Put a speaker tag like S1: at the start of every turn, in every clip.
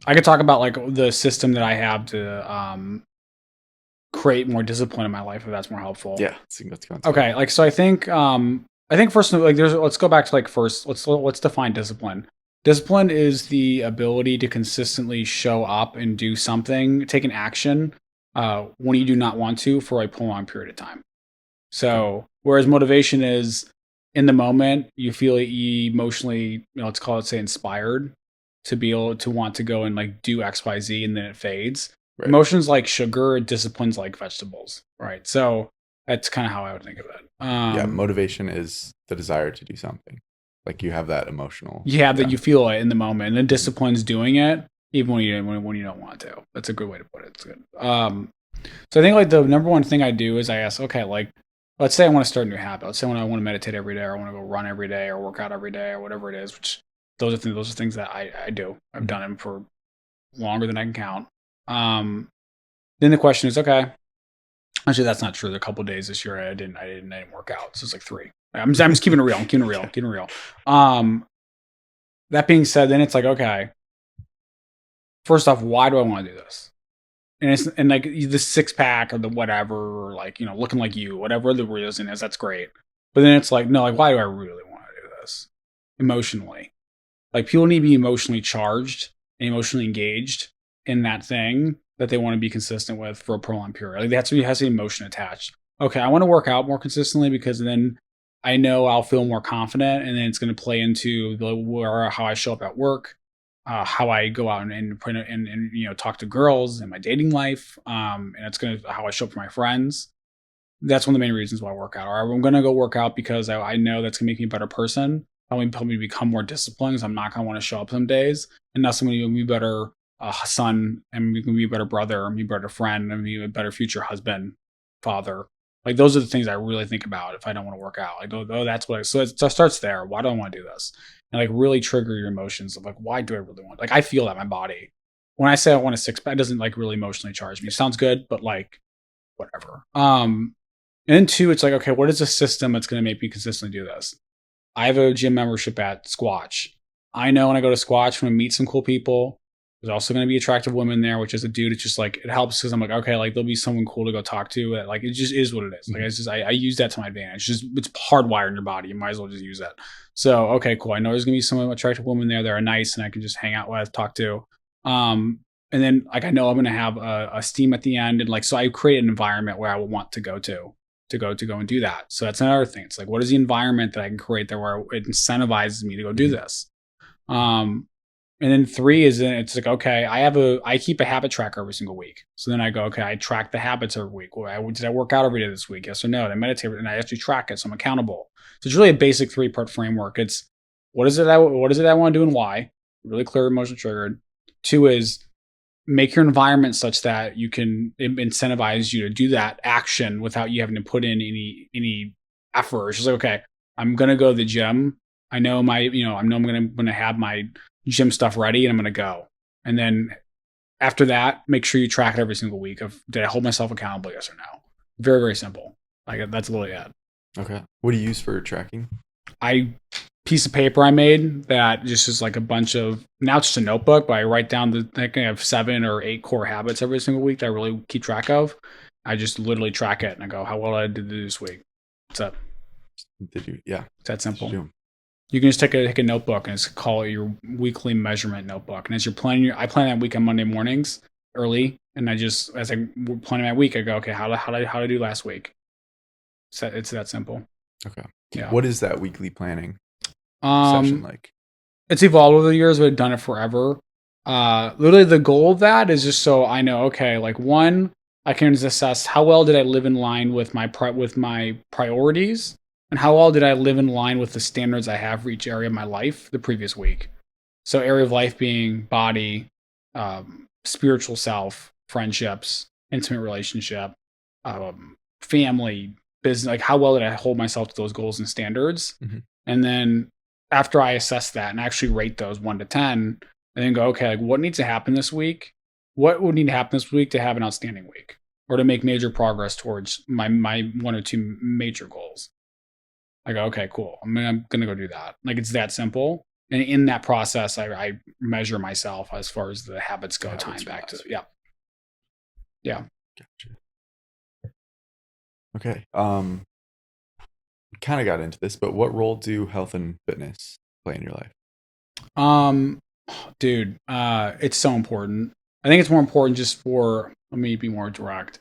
S1: I could talk about like the system that I have to create more discipline in my life if that's more helpful.
S2: Yeah, let's go into that.
S1: Okay, like so I think first like there's let's go back to like first let's define discipline. Discipline is the ability to consistently show up and do something, take an action when you do not want to for a prolonged period of time.
S2: Okay.
S1: So whereas motivation is in the moment, you feel emotionally, let's call it say inspired to be able to want to go and like do X, Y, Z, and then it fades.
S2: Right.
S1: Emotions like sugar, disciplines like vegetables, right? So that's kind of how I would think of it.
S2: Yeah, motivation is the desire to do something. Like you have that emotional.
S1: You have that
S2: Yeah.
S1: you feel it in the moment, and then
S2: Mhm.
S1: discipline's doing it even when you don't want to. That's a good way to put it. It's good. So I think like the number one thing I do is I ask, okay, like let's say I want to start a new habit. Let's say when I want to meditate every day, or I want to go run every day, or work out every day, or whatever it is. Which those are things that I do. I've
S2: Mhm.
S1: done them for longer than I can count. Um, then the question is, okay, actually that's not true. There are a couple of days this year I didn't work out. So it's like three. I'm just keeping it real. I'm keeping it real.
S2: Okay.
S1: Keeping it real. Um, that being said, then it's like, okay, first off, why do I want to do this? And like the six pack or the whatever, or like looking like you, whatever the reason is, that's great. But then it's like, no, like why do I really want to do this emotionally? Like people need to be emotionally charged and emotionally engaged in that thing that they want to be consistent with for a prolonged period. Like that's what has the emotion attached. Okay, I want to work out more consistently because then I know I'll feel more confident, and then it's going to play into how I show up at work, how I go out and talk to girls in my dating life, and it's going to how I show up for my friends. That's one of the main reasons why I work out. Or I'm going to go work out because I know that's going to make me a better person. Probably help me become more disciplined. Because I'm not going to want to show up some days, and that's going to be a better son, and we can be a better brother, and be a better friend, and be a better future husband, father. Like those are the things I really think about if I don't want to work out. Like, oh, that's what. So it starts there. Why do I want to do this? And like really trigger your emotions of like, why do I really want? Like I feel that in my body. When I say I want a six pack, it doesn't like really emotionally charge me. It sounds good, but like whatever. And then two, it's like, okay, what is a system that's going to make me consistently do this? I have a gym membership at Squatch. I know when I go to Squatch, I'm going to meet some cool people. There's also going to be attractive women there, which is a dude. It's just like, it helps because I'm like, okay, like there'll be someone cool to go talk to. Like, it just is what it is. Like,
S2: Mhm.
S1: it's just, I use that to my advantage. It's hardwired in your body. You might as well just use that. So, okay, cool. I know there's going to be some attractive women there that are nice and I can just hang out with, talk to. And then, like, I know I'm going to have a steam at the end. And like, so I create an environment where I will want to go to go and do that. So that's another thing. It's like, what is the environment that I can create there where it incentivizes me to go do
S2: Mhm.
S1: this? Um, and then three is then it's like, okay, I keep a habit tracker every single week. So then I go, okay, I track the habits every week. Did I work out every day this week? Yes or no? Did I meditate? And I actually track it. So I'm accountable. So it's really a basic 3-part framework. It's what is it I want to do and why? Really clear, emotion triggered. Two is make your environment such that you can incentivize you to do that action without you having to put in any effort. It's just like, okay, I'm gonna go to the gym. I know I'm gonna have my gym stuff ready and I'm gonna go. And then after that, make sure you track it every single week of did I hold myself accountable, yes or no? Very, very simple. Like that's literally it.
S2: Okay. What do you use for tracking?
S1: I piece of paper I made that just is like a bunch of now it's just a notebook, but I write down I think I have 7 or 8 core habits every single week that I really keep track of. I just literally track it and I go, how well did I do this week? It's that
S2: Did you? Yeah.
S1: it's that
S2: Did you
S1: simple.
S2: do 'em?
S1: You can just take a notebook and just call it your weekly measurement notebook. And as you're planning I plan that week on Monday mornings early, and I just as I planning my week, I go, okay, how did I do last week? It's that simple.
S2: Okay.
S1: Yeah.
S2: What is that weekly planning session
S1: Um,
S2: like?
S1: it's evolved over the years, but I've done it forever. Literally, the goal of that is just so I know. Okay, like one, I can assess how well did I live in line with my priorities, and how well did I live in line with the standards I have for each area of my life the previous week. So, area of life being body, spiritual self, friendships, intimate relationship, family, business. Like, how well did I hold myself to those goals and standards?
S2: Mhm.
S1: And then after I assess that and actually rate those 1 to 10, and then go, okay, like what needs to happen this week? What would need to happen this week to have an outstanding week or to make major progress towards my 1 or 2 major goals? I go, okay, cool. I'm gonna go do that. Like it's that simple. And in that process, I measure myself as far as the habits
S2: The
S1: go, time
S2: habits from
S1: back to,
S2: last week.
S1: yeah. Yeah.
S2: Gotcha. Okay. Kind of got into this, but what role do health and fitness play in your life?
S1: Um, dude, it's so important. I think it's more important just for, let me be more direct.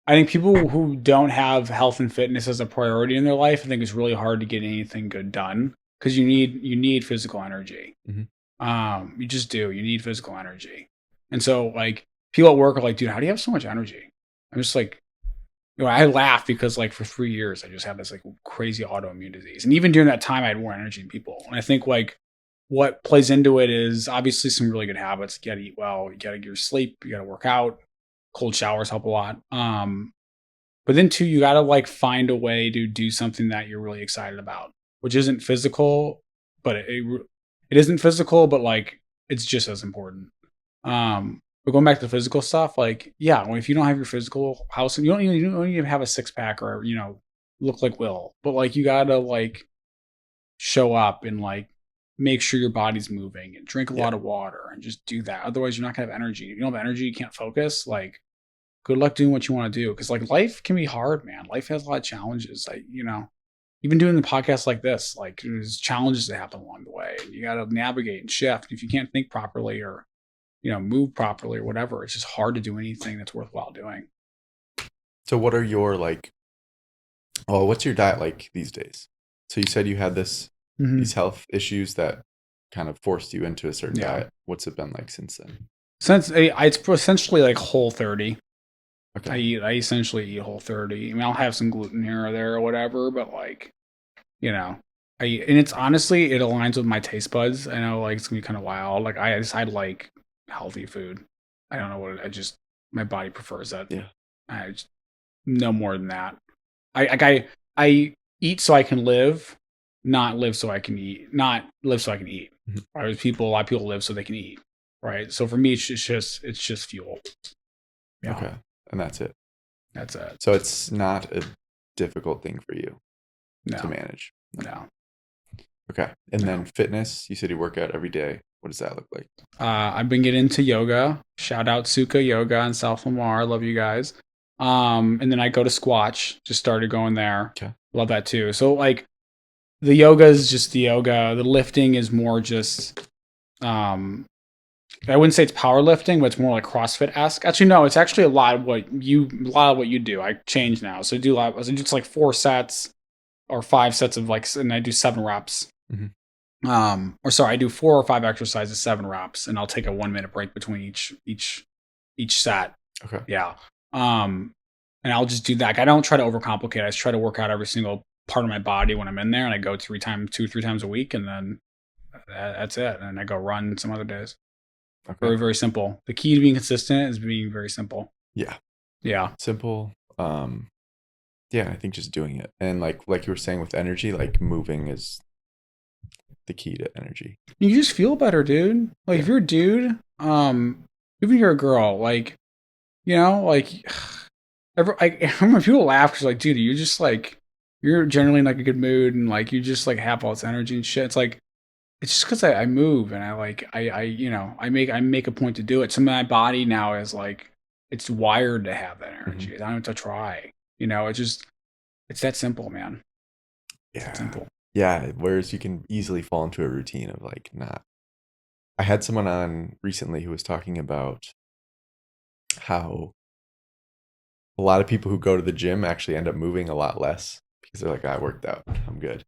S1: I think people who don't have health and fitness as a priority in their life, I think it's really hard to get anything good done because you need physical energy.
S2: Mhm.
S1: You just do. You need physical energy. And so like people at work are like, dude, how do you have so much energy? I'm just like, I laugh because like for 3 years I just had this like crazy autoimmune disease, and even during that time I had more energy than people. And I think like what plays into it is obviously some really good habits. You got to eat well. You got to get your sleep. You got to work out. Cold showers help a lot. But then too, you got to like find a way to do something that you're really excited about, which isn't physical, but it isn't physical, but like it's just as important. But going back to the physical stuff, like yeah, if you don't have your physical house, you don't even have a six pack or look like Will, but like you gotta like show up and like make sure your body's moving and drink a
S2: Yeah.
S1: lot of water and just do that. Otherwise, you're not gonna have energy. If you don't have energy, you can't focus. Like good luck doing what you want to do because like life can be hard, man. Life has a lot of challenges. Like even doing the podcast like this, like there's challenges that happen along the way. And you got to navigate and shift. If you can't think properly or move properly or whatever, it's just hard to do anything that's worthwhile doing.
S2: So what are your like, oh, what's your diet like these days? So you said you had these
S1: Mm-hmm.
S2: health issues that kind of forced you into a certain
S1: Yeah.
S2: diet. What's it been like since then?
S1: Since it's essentially like Whole 30. I
S2: Okay.
S1: eat. I essentially eat Whole 30. I mean, I'll have some gluten here or there or whatever, but like you know, and it's honestly it aligns with my taste buds. I know like it's gonna be kind of wild. Like I like healthy food. I don't know what I just my body prefers that.
S2: Yeah.
S1: I just, no more than that. I eat so I can live, not live so I can eat. Not live so I can eat.
S2: Mhm.
S1: Right? A lot of people live so they can eat. Right. So for me, it's just fuel. Yeah,
S2: Okay. And that's it.
S1: that's it.
S2: So it's not a difficult thing for you to
S1: No,
S2: manage. No.
S1: no,
S2: Okay. And then
S1: no.
S2: fitness, you said you work out every day. What does that look like?
S1: I've been getting into yoga. Shout out Suka Yoga in South Lamar. Love you guys. And then I go to Squatch. Just started going there.
S2: Okay.
S1: Love that too. So like the yoga is just the yoga. The lifting is more just um I wouldn't say it's powerlifting, but it's more like CrossFit esque. Actually, no, it's actually a lot of what you do. I change now. So I do a lot. So it's like 4 sets or 5 sets of like, and I do 7 reps.
S2: Hmm.
S1: Or sorry, I do 4 or 5 exercises, 7 reps, and I'll take a 1 minute break between each set.
S2: Okay.
S1: Yeah. Um, and I'll just do that. Like, I don't try to overcomplicate. I just try to work out every single part of my body when I'm in there, and I go 2, 3 times a week, and then that's it. And I go run some other days.
S2: Okay.
S1: Very, very simple. The key to being consistent is being very simple.
S2: Yeah.
S1: Yeah.
S2: Simple. Yeah, I think just doing it. And like you were saying with energy, like moving is the key to energy.
S1: You just feel better, dude. Like
S2: Yeah.
S1: if you're a dude, even if you're a girl, like like I remember people laugh because like, dude, you just like you're generally in like a good mood and like you just like have all this energy and shit. It's like it's just because I move and I like I make a point to do it. So my body now is like it's wired to have that
S2: Hmm.
S1: energy. I don't have to try. It's that simple, man. It's that
S2: Yeah.
S1: simple.
S2: Yeah. Whereas you can easily fall into a routine of like not. I had someone on recently who was talking about how a lot of people who go to the gym actually end up moving a lot less because they're like, I worked out, I'm good.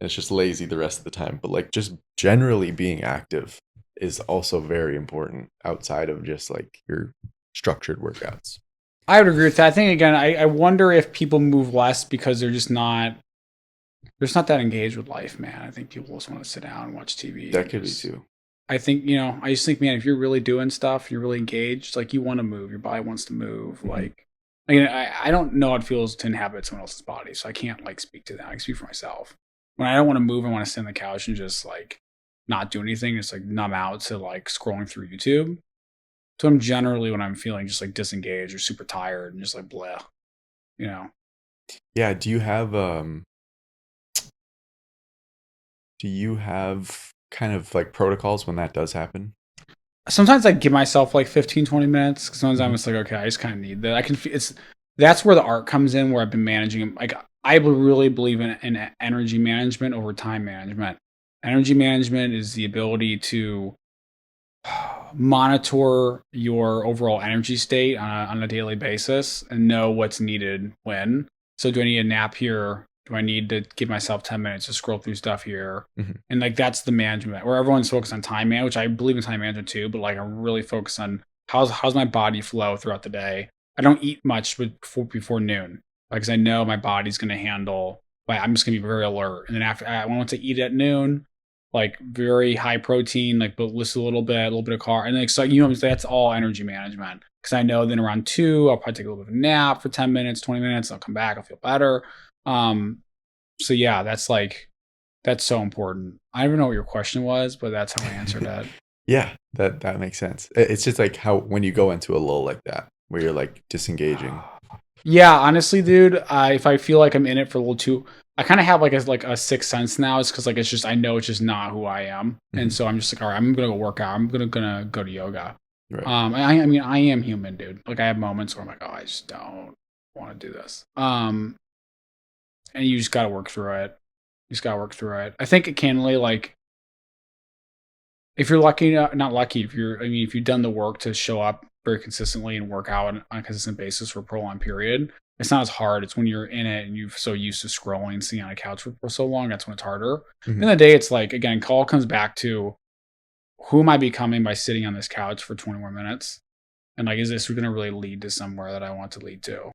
S2: And it's just lazy the rest of the time. But like just generally being active is also very important outside of just like your structured workouts.
S1: I would agree with that. I think again, I wonder if people move less because they're just not that engaged with life, man. I think people just want to sit down and watch TV
S2: That
S1: and
S2: could be
S1: just.
S2: too.
S1: I think I just think, man, if you're really doing stuff, you're really engaged. Like you want to move, your body wants to move.
S2: Hmm.
S1: Like, I don't know how it feels to inhabit someone else's body, so I can't like speak to that. I can speak for myself. When I don't want to move, I want to sit on the couch and just like not do anything, just like numb out to like scrolling through YouTube. So I'm generally when I'm feeling just like disengaged or super tired and just like blah, you know.
S2: Yeah. Do you have kind of like protocols when that does happen?
S1: Sometimes I give myself like 15, 20 minutes. 'Cause sometimes I'm
S2: Mhm.
S1: just like, okay, I just kind of need that. I can. It's that's where the art comes in. Where I've been managing. Like I really believe in energy management over time management. Energy management is the ability to monitor your overall energy state on a daily basis and know what's needed when. So, do I need a nap here? Do I need to give myself 10 minutes to scroll through stuff here?
S2: Mhm.
S1: And like that's the management where everyone's focused on time man, which I believe in time management too, but like I'm really focused on how's my body flow throughout the day. I don't eat much before noon, because I know my body's going to handle. Like I'm just going to be very alert, and then after I want to eat at noon, like very high protein, like but list a little bit of carb, and like so that's all energy management. Because I know then around 2, I'll probably take a little bit of a nap for 10 minutes, 20 minutes. I'll come back, I'll feel better. Um, so yeah, that's so important. I don't even know what your question was, but that's how I answered it.
S2: Yeah, that makes sense. It's just like how when you go into a lull like that, where you're like disengaging.
S1: Yeah, honestly, dude, if I feel like I'm in it for a little too, I kind of have like a sixth sense now. It's because like it's just I know it's just not who I am, and
S2: Mhm.
S1: so I'm just like, all right, I'm gonna go work out. I'm gonna go to yoga.
S2: Right.
S1: I mean, I am human, dude. Like I have moments where I'm like, oh, I just don't want to do this. And you just gotta work through it. You just gotta work through it. I think it can really like if you're lucky, not lucky, if you're, I mean, if you've done the work to show up very consistently and work out on a consistent basis for a prolonged period, it's not as hard. It's when you're in it and you're so used to scrolling, sitting on a couch for so long, that's when it's harder. In
S2: Mhm.
S1: the day, it's like, again, call comes back to who am I becoming by sitting on this couch for 20 more minutes? And like, is this going to really lead to somewhere that I want to lead to?